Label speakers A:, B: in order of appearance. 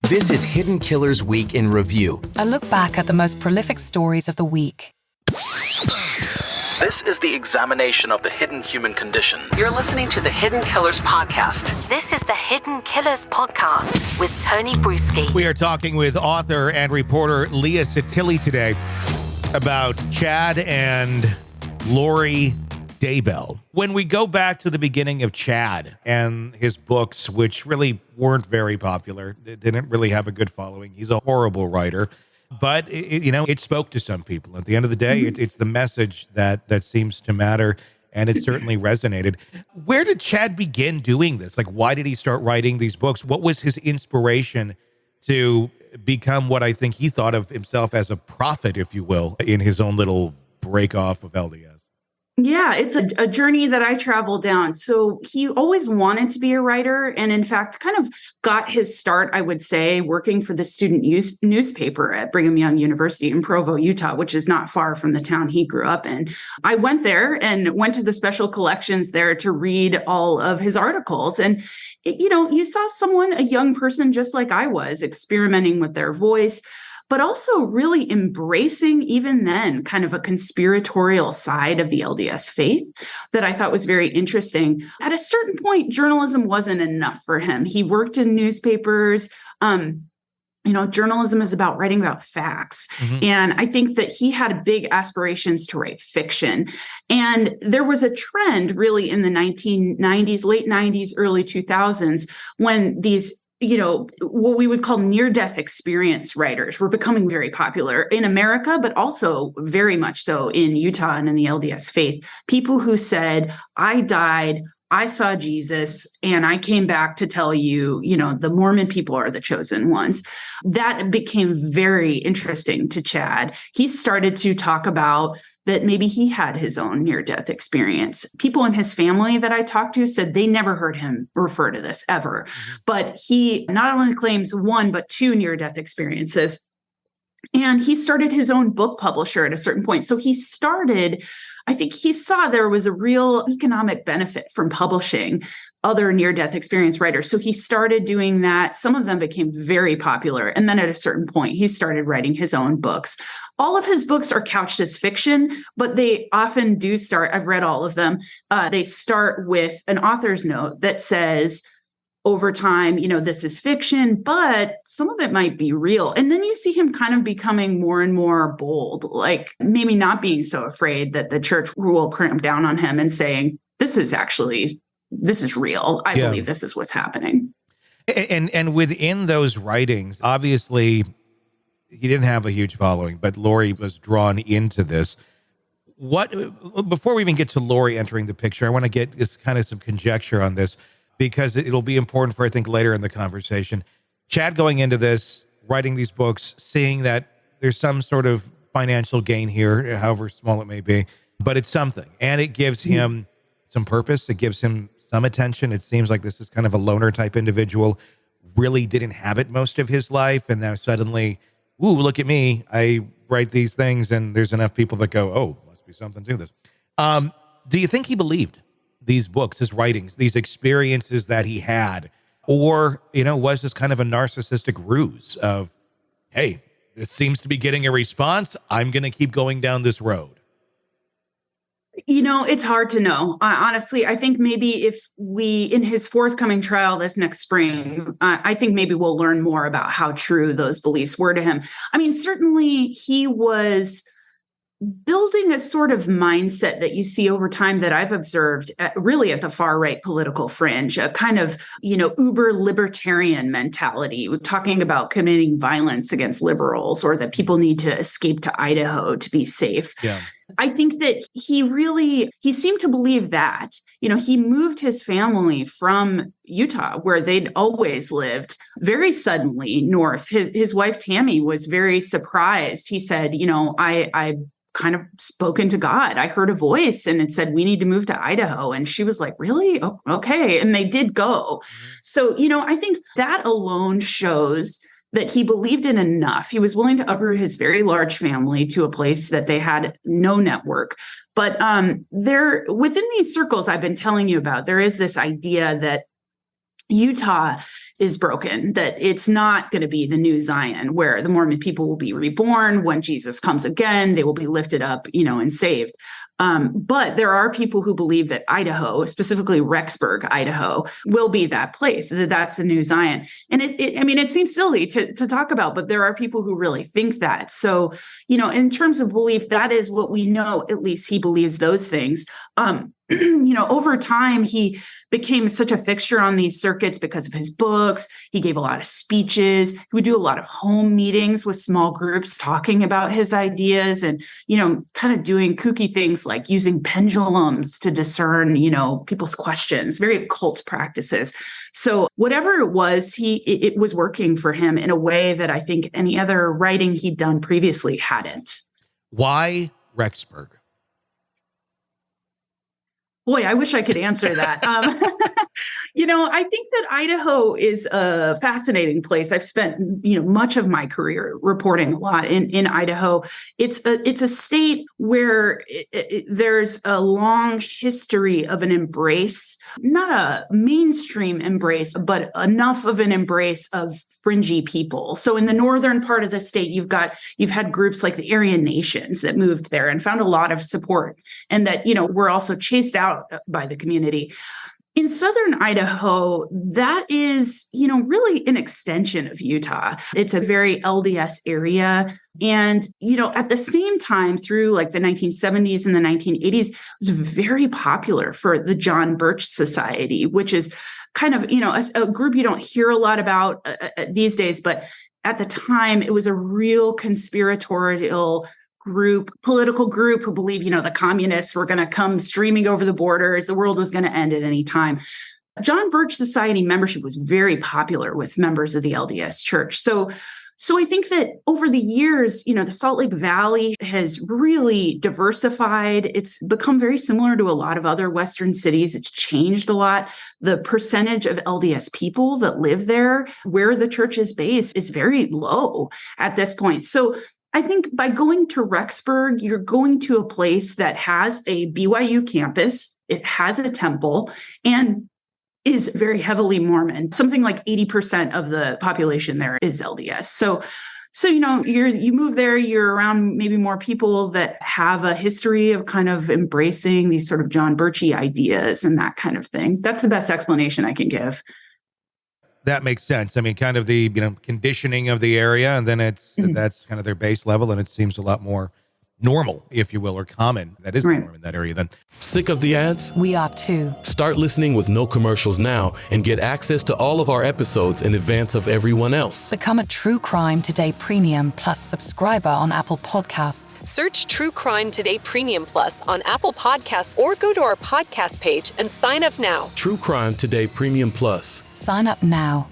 A: This is Hidden Killers Week in Review.
B: A look back at the most prolific stories of the week.
C: This is the examination of the hidden human condition.
D: You're listening to the Hidden Killers podcast.
E: This is the Hidden Killers podcast with Tony Brueski.
F: We are talking with author and reporter Leah Satili today about Chad and Lori Daybell. When we go back to the beginning of Chad and his books, which really weren't very popular, it didn't really have a good following. He's a horrible writer, but it spoke to some people. At the end of the day, it's the message that seems to matter, and it certainly resonated. Where did Chad begin doing this? Like, why did he start writing these books? What was his inspiration to become what I think he thought of himself as a prophet, if you will, in his own little break off of LDS?
G: Yeah, it's a journey that I traveled down. So he always wanted to be a writer, and in fact, kind of got his start, I would say, working for the student newspaper at Brigham Young University in Provo, Utah, which is not far from the town he grew up in. I went there and went to the special collections there to read all of his articles. And, you saw a young person just like I was, experimenting with their voice, but also really embracing, even then, kind of a conspiratorial side of the LDS faith that I thought was very interesting. At a certain point, journalism wasn't enough for him. He worked in newspapers. Journalism is about writing about facts. Mm-hmm. And I think that he had big aspirations to write fiction. And there was a trend really in the 1990s, late 90s, early 2000s, when these what we would call near-death experience writers were becoming very popular in America, but also very much so in Utah and in the LDS faith. People who said, I died, I saw Jesus, and I came back to tell you, the Mormon people are the chosen ones. That became very interesting to Chad. He started to talk about that maybe he had his own near-death experience. People in his family that I talked to said they never heard him refer to this ever. Mm-hmm. But he not only claims one, but two near-death experiences. And he started his own book publisher at a certain point. So I think he saw there was a real economic benefit from publishing other near-death experience writers. So he started doing that. Some of them became very popular. And then at a certain point, he started writing his own books. All of his books are couched as fiction, but they often do start, I've read all of them, they start with an author's note that says, over time, this is fiction, but some of it might be real. And then you see him kind of becoming more and more bold, like maybe not being so afraid that the church will cramp down on him and saying, this is real. I believe this is what's happening.
F: And within those writings, obviously, he didn't have a huge following, but Lori was drawn into this. Before we even get to Lori entering the picture, I want to get kind of some conjecture on this, because it'll be important for, I think, later in the conversation. Chad going into this, writing these books, seeing that there's some sort of financial gain here, however small it may be, but it's something. And it gives him some purpose. It gives him some attention. It seems like this is kind of a loner type individual, really didn't have it most of his life. And now suddenly, ooh, look at me. I write these things and there's enough people that go, oh, must be something to this. Do you think he believed these books, his writings, these experiences that he had? Or, was this kind of a narcissistic ruse of, hey, this seems to be getting a response, I'm going to keep going down this road?
G: It's hard to know. Honestly, I think maybe if in his forthcoming trial this next spring, I think maybe we'll learn more about how true those beliefs were to him. I mean, certainly he was building a sort of mindset that you see over time that I've observed really at the far right political fringe, a kind of, uber libertarian mentality, talking about committing violence against liberals or that people need to escape to Idaho to be safe. Yeah. I think that he seemed to believe that. He moved his family from Utah, where they'd always lived, very suddenly north. His wife, Tammy, was very surprised. He said, I kind of spoken to God. I heard a voice and it said, we need to move to Idaho. And she was like, really? Oh, okay. And they did go. Mm-hmm. So, I think that alone shows that he believed in enough. He was willing to uproot his very large family to a place that they had no network. But within these circles I've been telling you about, there is this idea that Utah is broken, that it's not going to be the new Zion where the Mormon people will be reborn. When Jesus comes again, they will be lifted up, and saved. But there are people who believe that Idaho, specifically Rexburg, Idaho, will be that place, that that's the new Zion. And it seems silly to talk about, but there are people who really think that. So, in terms of belief, that is what we know. At least he believes those things. Over time, he became such a fixture on these circuits because of his books. He gave a lot of speeches. He would do a lot of home meetings with small groups talking about his ideas and, kind of doing kooky things like using pendulums to discern, people's questions, very occult practices. So whatever it was, it was working for him in a way that I think any other writing he'd done previously hadn't.
F: Why Rexburg?
G: Boy, I wish I could answer that. I think that Idaho is a fascinating place. I've spent, much of my career reporting a lot in Idaho. It's a state where there's a long history of an embrace, not a mainstream embrace, but enough of an embrace of fringy people. So in the northern part of the state, you've had groups like the Aryan Nations that moved there and found a lot of support, and that, were also chased out by the community. In southern Idaho, that is, really an extension of Utah. It's a very LDS area. And, at the same time, through like the 1970s and the 1980s, it was very popular for the John Birch Society, which is kind of, a group you don't hear a lot about these days. But at the time, it was a real conspiratorial political group who believe, the communists were going to come streaming over the borders. The world was going to end at any time. John Birch Society membership was very popular with members of the LDS Church. So I think that over the years, the Salt Lake Valley has really diversified. It's become very similar to a lot of other Western cities. It's changed a lot. The percentage of LDS people that live there, where the church is based, is very low at this point. So I think by going to Rexburg, you're going to a place that has a BYU campus, it has a temple, and is very heavily Mormon. Something like 80% of the population there is LDS. So you move there, you're around maybe more people that have a history of kind of embracing these sort of John Birchy ideas and that kind of thing. That's the best explanation I can give.
F: That makes sense. I mean, kind of the, conditioning of the area, and then that's kind of their base level, and it seems a lot more normal, if you will, or common. That is the norm in that area then.
H: Sick of the ads?
B: We are too.
H: Start listening with no commercials now and get access to all of our episodes in advance of everyone else.
B: Become a True Crime Today Premium Plus subscriber on Apple Podcasts.
I: Search True Crime Today Premium Plus on Apple Podcasts or go to our podcast page and sign up now.
H: True Crime Today Premium Plus.
B: Sign up now.